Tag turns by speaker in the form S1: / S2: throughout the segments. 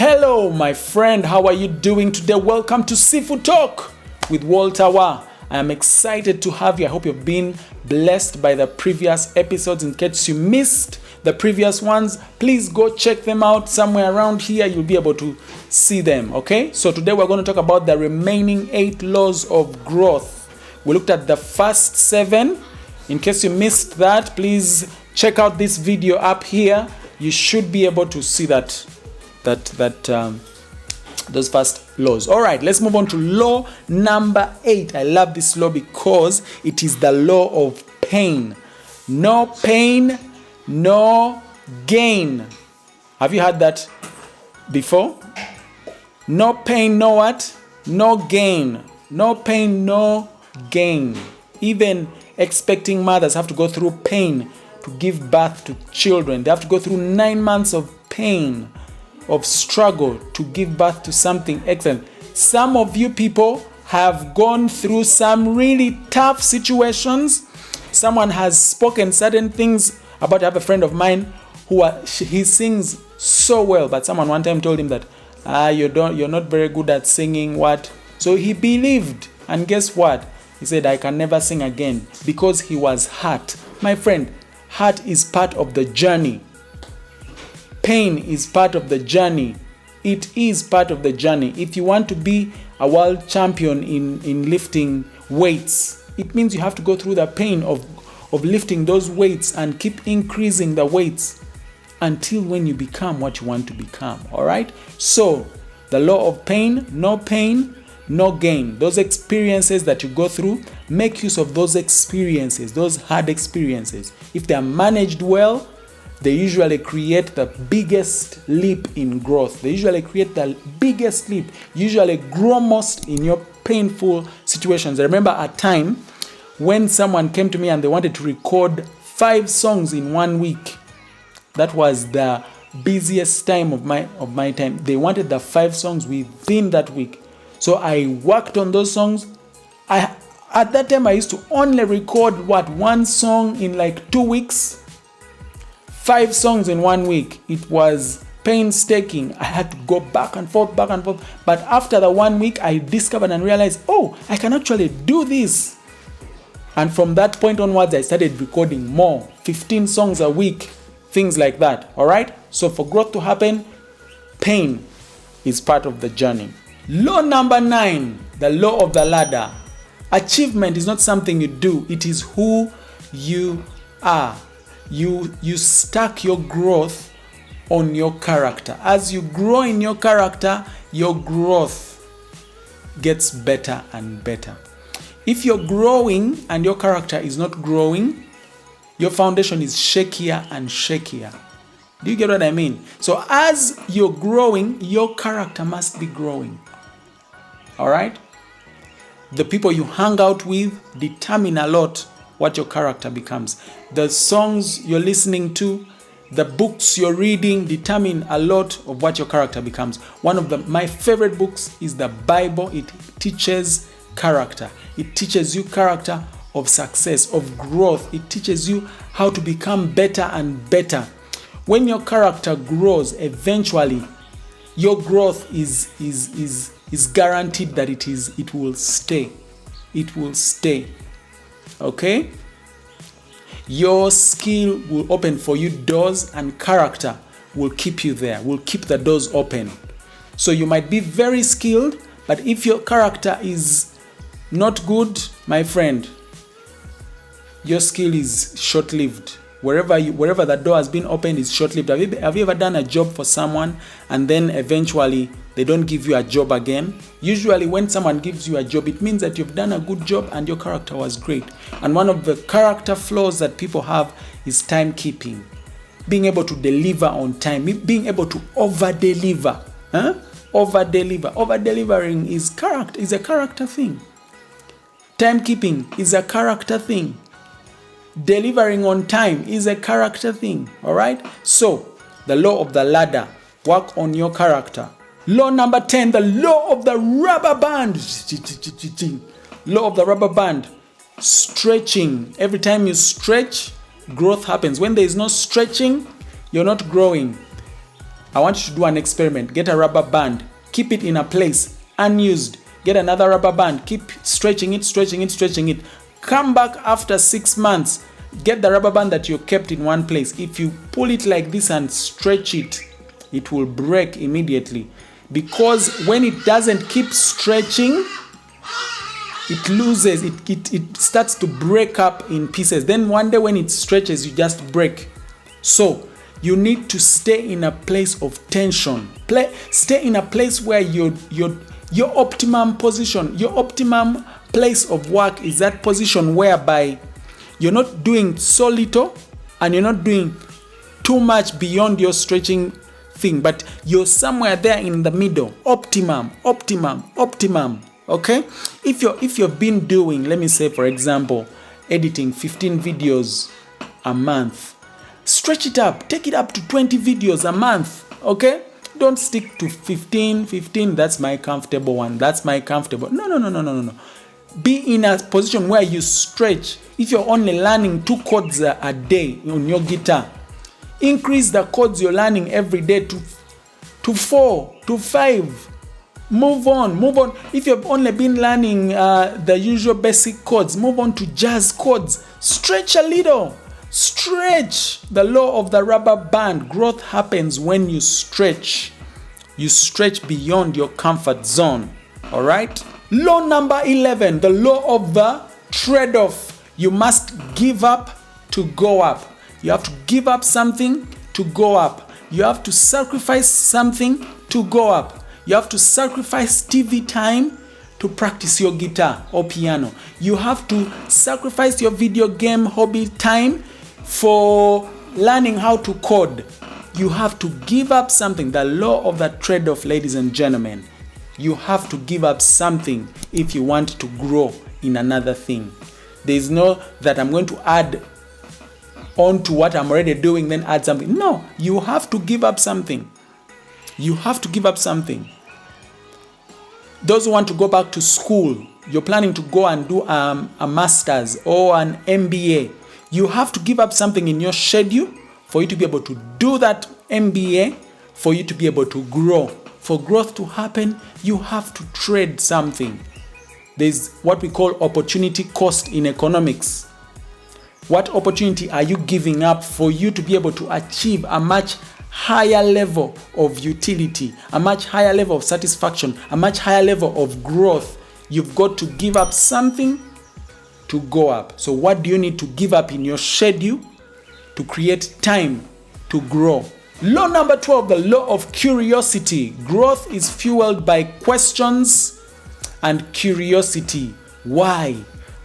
S1: Hello, my friend. How are you doing today? Welcome to Seafood Talk with Walter Wa. I am excited to have you. I hope you've been blessed by the previous episodes. In case you missed the previous ones, please go check them out somewhere around here. You'll be able to see them, okay? So today we're going to talk about the remaining 8 laws of growth. We looked at the first 7. In case you missed that, please check out this video up here. You should be able to see those first laws. All right, let's move on to law number 8. I love this law because it is the law of pain. No pain, no gain. Have you heard that before? No pain, no what? No gain. No pain, no gain. Even expecting mothers have to go through pain to give birth to children. They have to go through 9 months of pain, of struggle to give birth to something excellent. Some of you people have gone through some really tough situations. Someone has spoken certain things about. I have a friend of mine he sings so well, but someone one time told him that you're not very good at singing. What? So he believed, and guess what? He said, I can never sing again because he was hurt. My friend, hurt is part of the journey. Pain is part of the journey. It is part of the journey. If you want to be a world champion in lifting weights, it means you have to go through the pain of lifting those weights and keep increasing the weights until when you become what you want to become. All right? So, the law of pain, no gain. Those experiences that you go through, make use of those experiences, those hard experiences. If they are managed well, they usually create the biggest leap in growth. They usually create the biggest leap. Usually grow most in your painful situations. I remember a time when someone came to me and they wanted to record 5 songs in 1 week. That was the busiest time of my time. They wanted the 5 songs within that week. So I worked on those songs. At that time I used to only record 1 song in like 2 weeks. 5 songs in 1 week. It was painstaking. I had to go back and forth. But after the 1 week, I discovered and realized, I can actually do this. And from that point onwards, I started recording more. 15 songs a week. Things like that. All right? So for growth to happen, pain is part of the journey. Law number 9, the law of the ladder. Achievement is not something you do. It is who you are. You stack your growth on your character. As you grow in your character, your growth gets better and better. If you're growing and your character is not growing, your foundation is shakier and shakier. Do you get what I mean? So as you're growing, your character must be growing. All right? The people you hang out with determine a lot what your character becomes. The songs you're listening to, the books you're reading determine a lot of what your character becomes. One of my favorite books is the Bible. It teaches character. It teaches you character of success, of growth. It teaches you how to become better and better. When your character grows, eventually your growth is guaranteed that it will stay. It will stay. Okay? Your skill will open for you doors, and character will keep you there, will keep the doors open. So you might be very skilled, but if your character is not good, my friend, your skill is short-lived. Wherever the door has been opened is short-lived. Have you ever done a job for someone and then eventually they don't give you a job again? Usually when someone gives you a job, it means that you've done a good job and your character was great. And one of the character flaws that people have is timekeeping. Being able to deliver on time, being able to over-deliver. Over-deliver. Over-delivering is a character thing. Timekeeping is a character thing. Delivering on time is a character thing. All right? So, the law of the ladder. Work on your character. Law number 10, the law of the rubber band. Law of the rubber band. Stretching. Every time you stretch, growth happens. When there is no stretching, you're not growing. I want you to do an experiment. Get a rubber band, keep it in a place, unused. Get another rubber band, keep stretching it, stretching it, stretching it. Come back after 6 months, get the rubber band that you kept in one place. If you pull it like this and stretch it, it will break immediately. Because when it doesn't keep stretching, it loses, it starts to break up in pieces. Then one day when it stretches, you just break. So you need to stay in a place of tension. Stay in a place where your optimum position, your optimum place of work is that position whereby you're not doing so little and you're not doing too much beyond your stretching thing, but you're somewhere there in the middle. Optimum. Okay? If you've been doing, let me say for example, editing 15 videos a month, stretch it up. Take it up to 20 videos a month. Okay? Don't stick to 15. That's my comfortable one. That's my comfortable. No. Be in a position where you stretch. If you're only learning 2 chords a day on your guitar, increase the chords you're learning every day to 4, to 5. Move on. If you've only been learning the usual basic chords, move on to jazz chords. Stretch a little. Stretch. The law of the rubber band. Growth happens when you stretch. You stretch beyond your comfort zone. All right? Law number 11, the law of the trade-off. You must give up to go up. You have to give up something to go up. You have to sacrifice something to go up. You have to sacrifice TV time to practice your guitar or piano. You have to sacrifice your video game hobby time for learning how to code. You have to give up something. The law of the trade-off, ladies and gentlemen. You have to give up something if you want to grow in another thing. There is no that I'm going to add on to what I'm already doing, then add something. No, you have to give up something. You have to give up something. Those who want to go back to school, you're planning to go and do a master's or an MBA, you have to give up something in your schedule for you to be able to do that MBA, for you to be able to grow. For growth to happen, you have to trade something. There's what we call opportunity cost in economics. What opportunity are you giving up for you to be able to achieve a much higher level of utility, a much higher level of satisfaction, a much higher level of growth? You've got to give up something to go up. So what do you need to give up in your schedule to create time to grow? Law number 12, the law of curiosity. Growth is fueled by questions and curiosity. Why?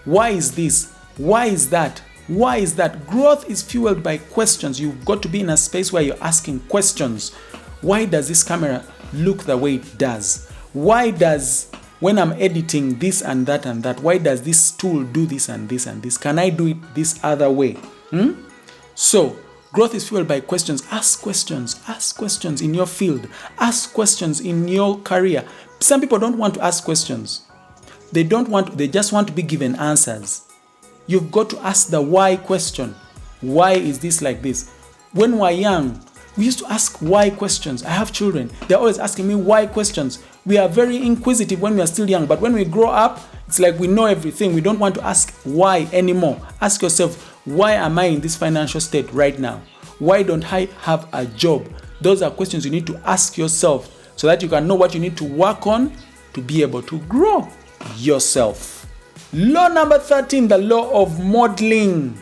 S1: Why is this? Why is that? Why is that? Growth is fueled by questions. You've got to be in a space where you're asking questions. Why does this camera look the way it does? Why does, when I'm editing this and that and that, why does this tool do this and this and this? Can I do it this other way? So, growth is fueled by questions. Ask questions. Ask questions in your field. Ask questions in your career. Some people don't want to ask questions. They just want to be given answers. You've got to ask the why question. Why is this like this? When we were young, we used to ask why questions. I have children. They're always asking me why questions. We are very inquisitive when we are still young, but when we grow up, it's like we know everything. We don't want to ask why anymore. Ask yourself, why am I in this financial state right now? Why don't I have a job? Those are questions you need to ask yourself so that you can know what you need to work on to be able to grow yourself. Law number 13, the law of modeling.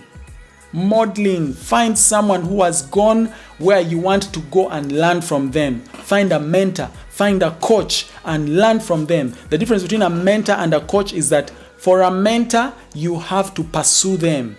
S1: Modeling. Find someone who has gone where you want to go and learn from them. Find a mentor, find a coach and learn from them. The difference between a mentor and a coach is that for a mentor, you have to pursue them.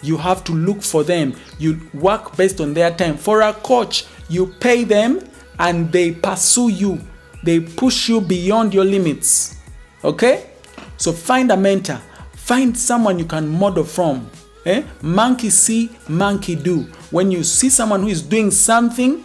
S1: You have to look for them. You work based on their time. For a coach, you pay them and they pursue you. They push you beyond your limits. Okay? So find a mentor. Find someone you can model from. Monkey see, monkey do. When you see someone who is doing something,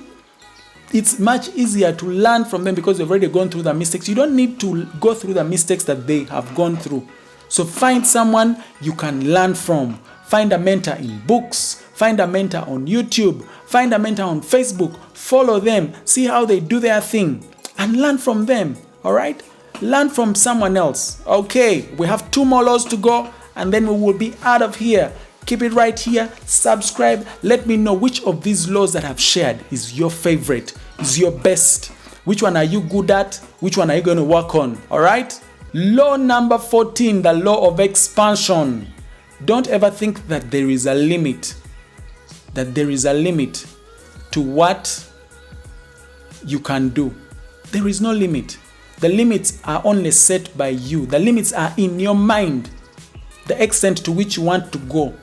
S1: it's much easier to learn from them because they've already gone through the mistakes. You don't need to go through the mistakes that they have gone through. So find someone you can learn from. Find a mentor in books. Find a mentor on YouTube. Find a mentor on Facebook. Follow them. See how they do their thing and learn from them. All right? Learn from someone else. Okay, we have 2 more laws to go and then we will be out of here. Keep it right here. Subscribe. Let me know which of these laws that I've shared is your favorite, is your best. Which one are you good at? Which one are you going to work on? All right? Law number 14, the law of expansion. Don't ever think that there is a limit. That there is a limit to what you can do. There is no limit. The limits are only set by you. The limits are in your mind. The extent to which you want to go.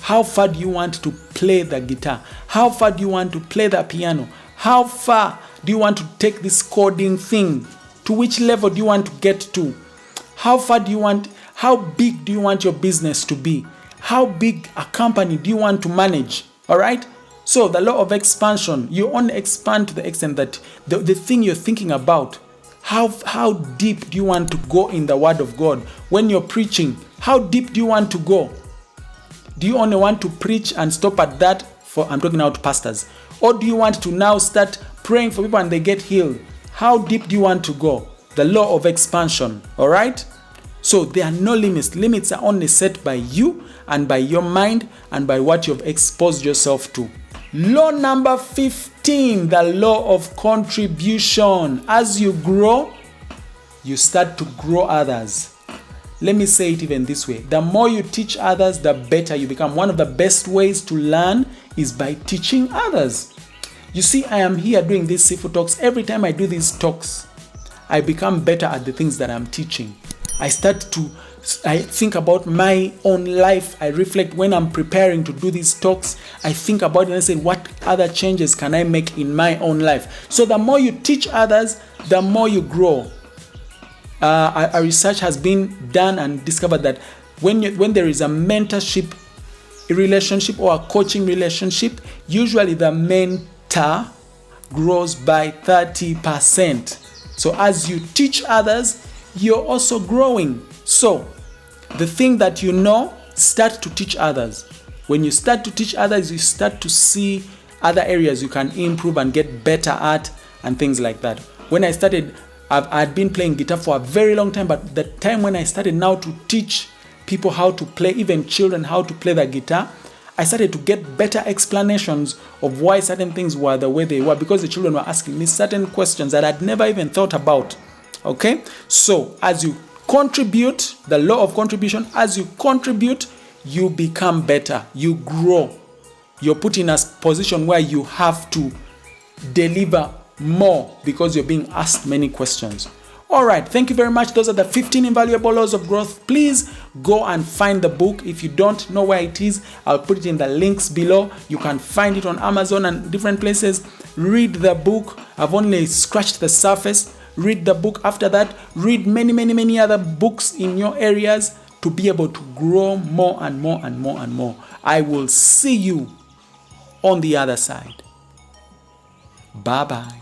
S1: How far do you want to play the guitar? How far do you want to play the piano? How far do you want to take this coding thing? To which level do you want to get to? How big do you want your business to be? How big a company do you want to manage? All right? So the law of expansion, you only expand to the extent that the thing you're thinking about, how deep do you want to go in the Word of God? When you're preaching, how deep do you want to go? Do you only want to preach and stop at that? I'm talking now to pastors. Or do you want to now start praying for people and they get healed? How deep do you want to go? The law of expansion. All right? So there are no limits. Limits are only set by you and by your mind and by what you've exposed yourself to. Law number 15, the law of contribution. As you grow, you start to grow others. Let me say it even this way. The more you teach others, the better you become. One of the best ways to learn is by teaching others. You see, I am here doing these Sifu talks. Every time I do these talks, I become better at the things that I'm teaching. I think about my own life. I reflect when I'm preparing to do these talks. I think about it and I say, what other changes can I make in my own life? So the more you teach others, the more you grow. A research has been done and discovered that when there is a mentorship relationship or a coaching relationship, usually the mentor grows by 30%. So as you teach others, you're also growing. So the thing that you know, start to teach others. When you start to teach others, you start to see other areas you can improve and get better at and things like that. When I started, I'd been playing guitar for a very long time, but the time when I started now to teach people how to play, even children how to play the guitar, I started to get better explanations of why certain things were the way they were, because the children were asking me certain questions that I'd never even thought about. Okay? So as you contribute, the law of contribution, as you contribute, you become better, you grow. You're put in a position where you have to deliver more because you're being asked many questions. All right, thank you very much. Those are the 15 invaluable laws of growth. Please go and find the book. If you don't know where it is, I'll put it in the links below. You can find it on Amazon and different places. Read the book. I've only scratched the surface. Read the book. After that, read many other books in your areas to be able to grow more and more and more and more. I will see you on the other side. Bye-bye.